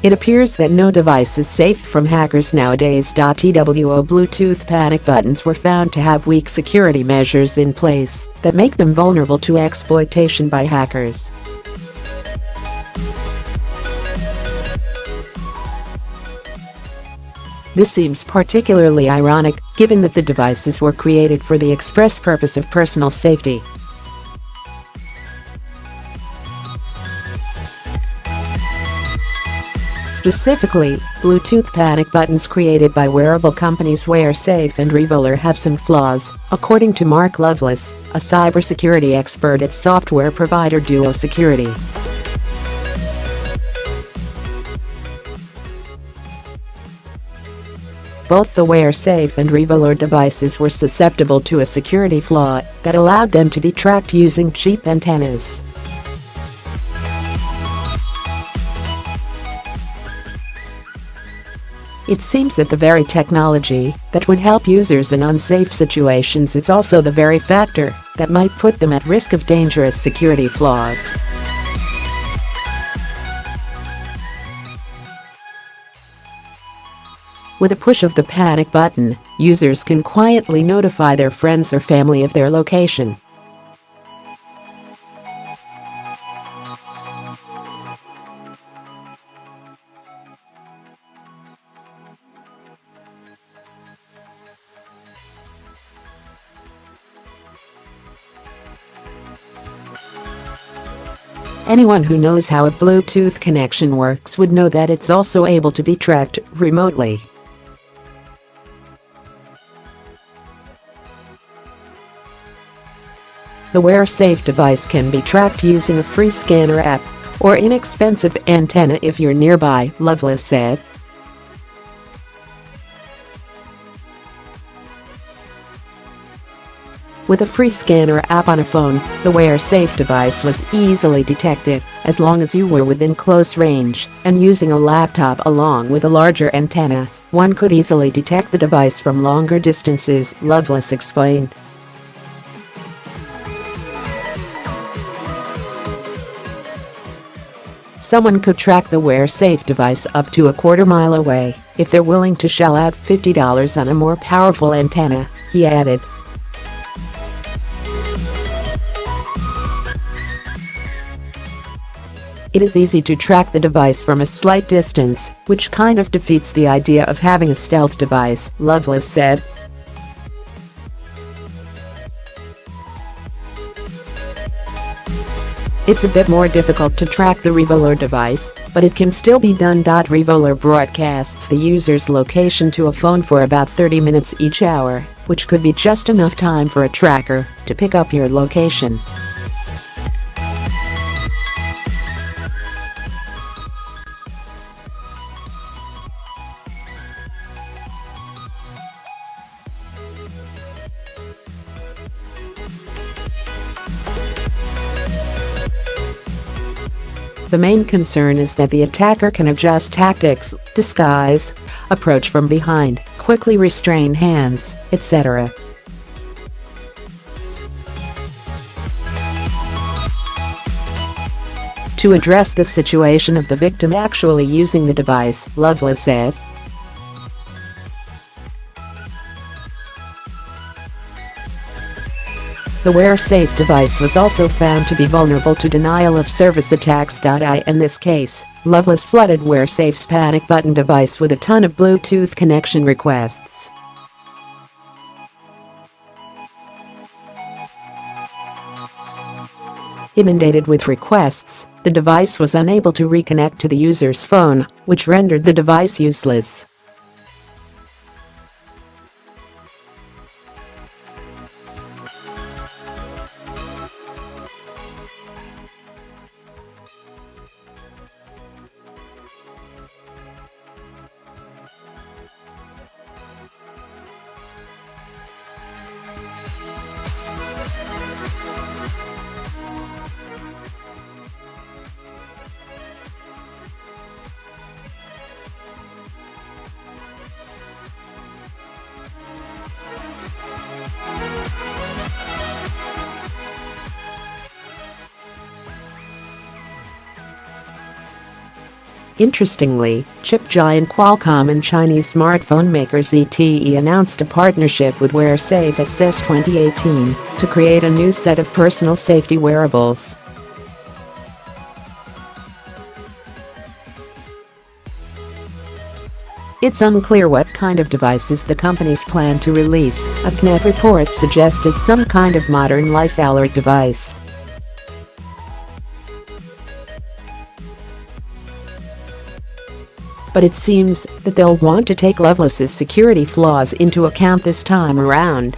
It appears that no device is safe from hackers nowadays.Two Bluetooth panic buttons were found to have weak security measures in place that make them vulnerable to exploitation by hackers. This seems particularly ironic, given that the devices were created for the express purpose of personal safety. Specifically, Bluetooth panic buttons created by wearable companies Wearsafe and Revolar have some flaws, according to Mark Loveless, a cybersecurity expert at software provider Duo Security. Both the Wearsafe and Revolar devices were susceptible to a security flaw that allowed them to be tracked using cheap antennas. It seems that the very technology that would help users in unsafe situations is also the very factor that might put them at risk of dangerous security flaws. With a push of the panic button, users can quietly notify their friends or family of their location. Anyone who knows how a Bluetooth connection works would know that it's also able to be tracked remotely. The Wearsafe device can be tracked using a free scanner app or inexpensive antenna if you're nearby, Loveless said. With a free scanner app on a phone, the Wearsafe device was easily detected as long as you were within close range, and using a laptop along with a larger antenna, one could easily detect the device from longer distances, Loveless explained. Someone could track the Wearsafe device up to a quarter-mile away if they're willing to shell out $50 on a more powerful antenna, he added. It is easy to track the device from a slight distance, which kind of defeats the idea of having a stealth device, Loveless said. It's a bit more difficult to track the Revolar device, but it can still be done. Revolar broadcasts the user's location to a phone for about 30 minutes each hour, which could be just enough time for a tracker to pick up your location. The main concern is that the attacker can adjust tactics, disguise, approach from behind, quickly restrain hands, etc. To address the situation of the victim actually using the device, Loveless said. The Wearsafe device was also found to be vulnerable to denial-of-service attacks.I. In this case, Loveless flooded Wearsafe's panic button device with a ton of Bluetooth connection requests. Inundated with requests, the device was unable to reconnect to the user's phone, which rendered the device useless. Interestingly, chip giant Qualcomm and Chinese smartphone maker ZTE announced a partnership with Wearsafe at CES 2018 to create a new set of personal safety wearables. It's unclear what kind of devices the companies plan to release. A CNET report suggested some kind of modern life alert device. But it seems that they'll want to take Loveless's security flaws into account this time around.